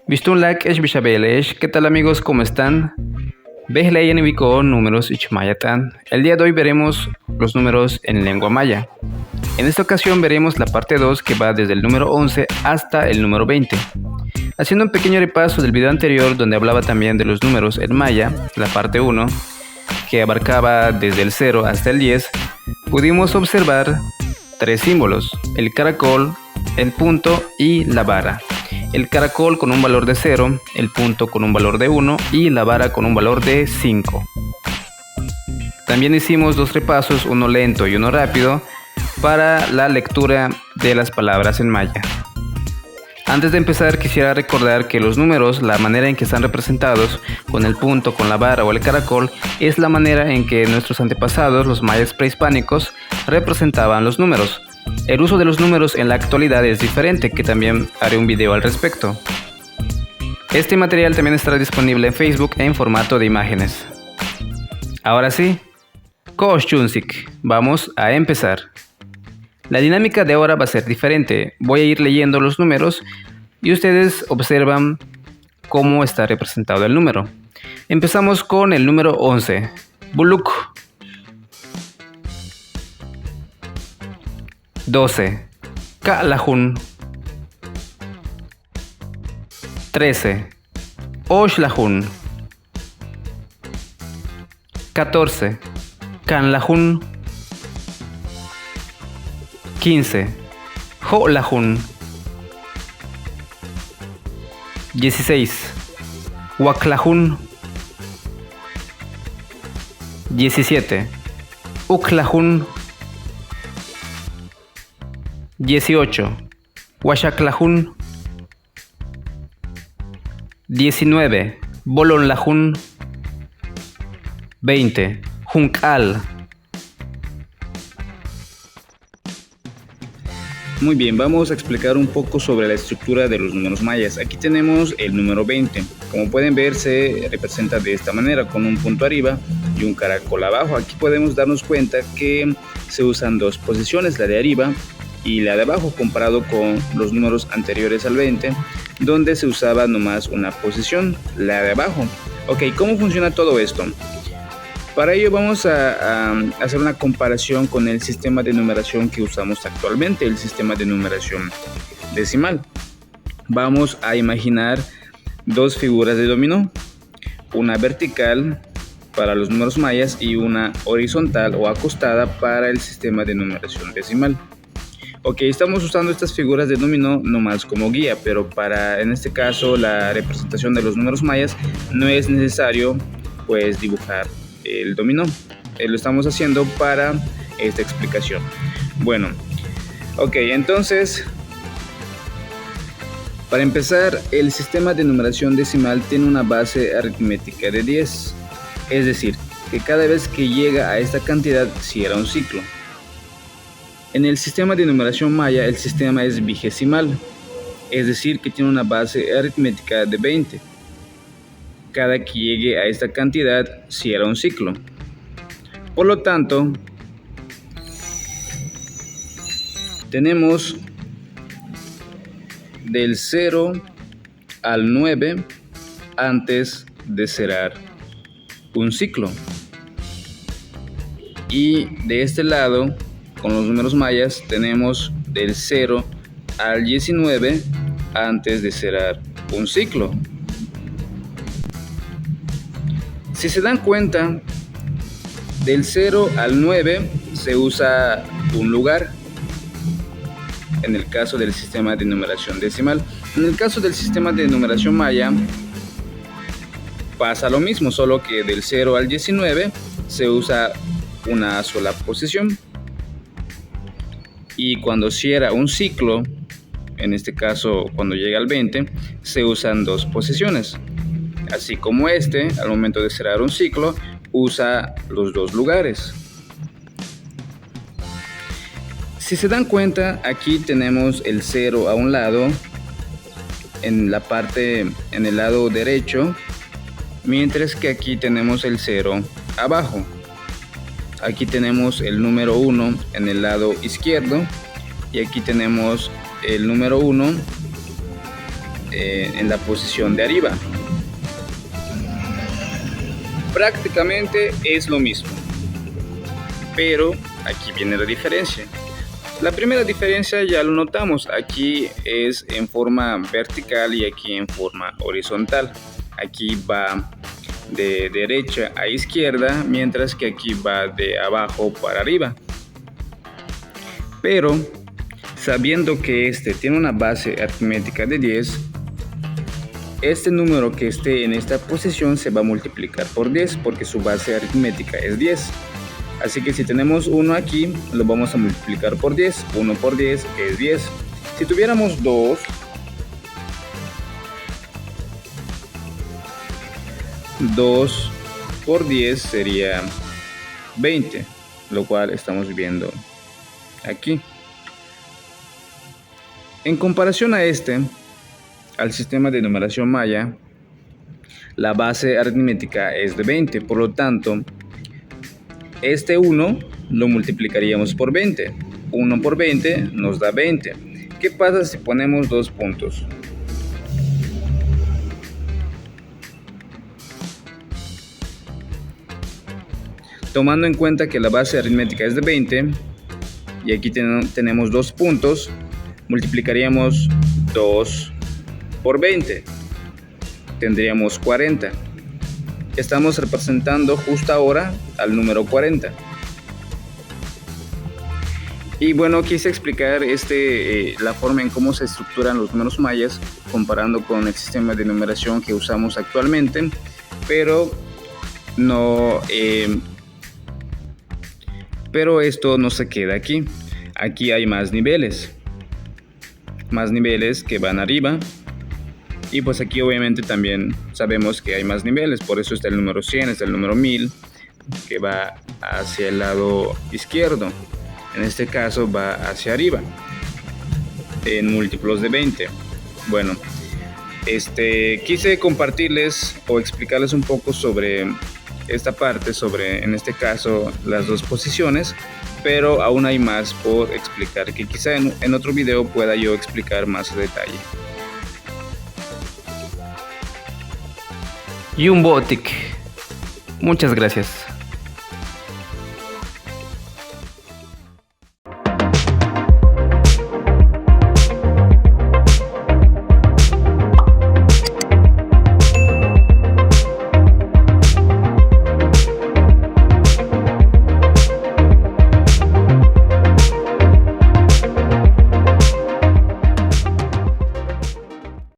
Bistunlak esh bishabelesh. ¿Qué tal amigos? ¿Cómo están? Behleyen ubicó números ichmayatan. El día de hoy veremos los números en lengua maya. En esta ocasión veremos la parte 2 que va desde el número 11 hasta el número 20. Haciendo un pequeño repaso del video anterior donde hablaba también de los números en maya, la parte 1, que abarcaba desde el 0 hasta el 10, pudimos observar tres símbolos: el caracol, el punto y la vara. El caracol con un valor de 0, el punto con un valor de 1 y la vara con un valor de 5. También hicimos dos repasos, uno lento y uno rápido, para la lectura de las palabras en maya. Antes de empezar quisiera recordar que los números, la manera en que están representados, con el punto, con la vara o el caracol, es la manera en que nuestros antepasados, los mayas prehispánicos, representaban los números. El uso de los números en la actualidad es diferente, que también haré un video al respecto. Este material también estará disponible en Facebook en formato de imágenes. Ahora sí, Koshchunsik, vamos a empezar. La dinámica de ahora va a ser diferente. Voy a ir leyendo los números y ustedes observan cómo está representado el número. Empezamos con el número 11. Buluk. 12. Ka'lajun. 13. Oshlajun. 14. Kanlajun. 15. Jo'lajun. 16. Waklajun. 17. Uklajun. 18. Washaklajun. 19. Bolonlajun. 20. Junkal. Muy bien, vamos a explicar un poco sobre la estructura de los números mayas. Aquí tenemos el número 20. Como pueden ver, se representa de esta manera, con un punto arriba y un caracol abajo. Aquí podemos darnos cuenta que se usan dos posiciones, la de arriba y la de abajo, comparado con los números anteriores al 20, donde se usaba nomás una posición, la de abajo. Ok, ¿cómo funciona todo esto? Para ello vamos a hacer una comparación con el sistema de numeración que usamos actualmente, el sistema de numeración decimal. Vamos a imaginar dos figuras de dominó, una vertical para los números mayas y una horizontal o acostada para el sistema de numeración decimal. Ok, estamos usando estas figuras de dominó nomás como guía, pero para, en este caso, la representación de los números mayas no es necesario pues dibujar el dominó. Lo estamos haciendo para esta explicación. Bueno, ok, entonces, para empezar, el sistema de numeración decimal tiene una base aritmética de 10, es decir, que cada vez que llega a esta cantidad cierra un ciclo. En el sistema de numeración maya, el sistema es vigesimal, es decir, que tiene una base aritmética de 20. Cada que llegue a esta cantidad cierra un ciclo. Por lo tanto, tenemos del 0 al 9 antes de cerrar un ciclo. Y de este lado, con los números mayas, tenemos del 0 al 19 antes de cerrar un ciclo. Si se dan cuenta, del 0 al 9 se usa un lugar, en el caso del sistema de numeración decimal. En el caso del sistema de numeración maya pasa lo mismo, solo que del 0 al 19 se usa una sola posición. Y cuando cierra un ciclo, en este caso cuando llega al 20, se usan dos posiciones. Así como al momento de cerrar un ciclo, usa los dos lugares. Si se dan cuenta, aquí tenemos el 0 a un lado, en el lado derecho, mientras que aquí tenemos el 0 abajo. Aquí tenemos el número 1 en el lado izquierdo y aquí tenemos el número 1 en la posición de arriba. Prácticamente es lo mismo, pero aquí viene la diferencia. La primera diferencia ya lo notamos, aquí es en forma vertical y aquí en forma horizontal. Aquí va de derecha a izquierda, mientras que aquí va de abajo para arriba. Pero sabiendo que este tiene una base aritmética de 10, este número que esté en esta posición se va a multiplicar por 10 porque su base aritmética es 10. Así que si tenemos 1 aquí, lo vamos a multiplicar por 10. 1 por 10 es 10. Si tuviéramos 2, 2 por 10 sería 20, lo cual estamos viendo aquí. En comparación a al sistema de numeración maya, la base aritmética es de 20, por lo tanto, este 1 lo multiplicaríamos por 20. 1 por 20 nos da 20. ¿Qué pasa si ponemos 2 puntos? Tomando en cuenta que la base aritmética es de 20 y aquí tenemos 2 puntos, multiplicaríamos 2 por 20. Tendríamos 40. Estamos representando justo ahora al número 40. Y bueno, quise explicar la forma en cómo se estructuran los números mayas comparando con el sistema de numeración que usamos actualmente, pero esto no se queda aquí. Aquí hay más niveles que van arriba. Y pues aquí obviamente también sabemos que hay más niveles, por eso está el número 100, está el número 1000, que va hacia el lado izquierdo. En este caso va hacia arriba, en múltiplos de 20. Bueno, quise compartirles o explicarles un poco sobre esta parte, sobre en este caso las dos posiciones, pero aún hay más por explicar, que quizá en otro video pueda yo explicar más a detalle. Y un botic. Muchas gracias.